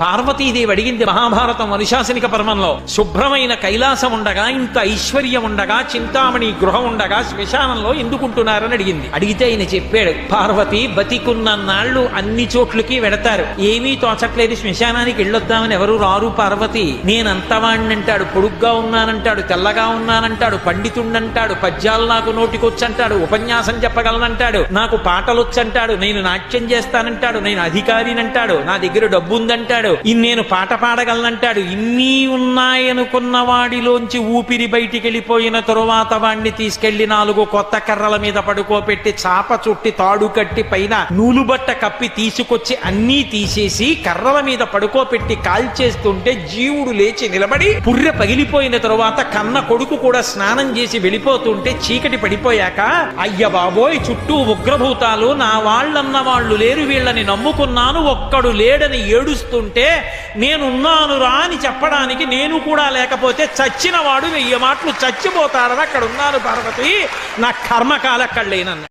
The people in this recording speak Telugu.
పార్వతీదేవి అడిగింది మహాభారతం అనుశాసనిక పర్వంలో, శుభ్రమైన కైలాసం ఉండగా, ఇంత ఐశ్వర్యం ఉండగా, చింతామణి గృహం ఉండగా శ్మశానంలో ఎందుకుంటున్నారని అడిగింది. అడిగితే ఆయన చెప్పాడు, పార్వతి బతికున్న నాళ్లు అన్ని చోట్లకి వెడతారు, ఏమీ తోచట్లేదు, శ్మశానానికి వెళ్ళొద్దామని ఎవరు రారు పార్వతి. నేనంతవాణ్ణంటాడు, పొడుగ్గా ఉన్నానంటాడు, తెల్లగా ఉన్నానంటాడు, పండితుండంటాడు, పద్యాలు నాకు నోటికొచ్చంటాడు, ఉపన్యాసం చెప్పగలనంటాడు, నాకు పాటలొచ్చంటాడు, నేను నాట్యం చేస్తానంటాడు, నేను అధికారినంటాడు, నా దగ్గర డబ్బు ఉందంటాడు, నేను పాట పాడగలనంటాడు. ఇన్ని ఉన్నాయనుకున్న వాడిలోంచి ఊపిరి బయటికి వెళ్ళిపోయిన తరువాత వాణ్ణి తీసుకెళ్లి 4 కొత్త కర్రల మీద పడుకోపెట్టి చాప చుట్టి తాడు కట్టి పైన నూలుబట్ట కప్పి తీసుకొచ్చి అన్నీ తీసేసి కర్రల మీద పడుకోపెట్టి కాల్చేస్తుంటే జీవుడు లేచి నిలబడి పుర్రె పగిలిపోయిన తరువాత కన్న కొడుకు కూడా స్నానం చేసి వెళ్ళిపోతుంటే చీకటి పడిపోయాక, అయ్య బాబోయ్ చుట్టూ ఉగ్రభూతాలు, నా వాళ్ళన్న వాళ్ళు లేరు, వీళ్ళని నమ్ముకున్నాను, ఒక్కడు లేడని ఏడుస్తుంటే నేనున్నాను రా అని చెప్పడానికి నేను కూడా లేకపోతే చచ్చిన వాడు 1000 మాటలు చచ్చిపోతాడని అక్కడ ఉన్నాను పార్వతి, నా కర్మకాలక్కడ లేనన్న.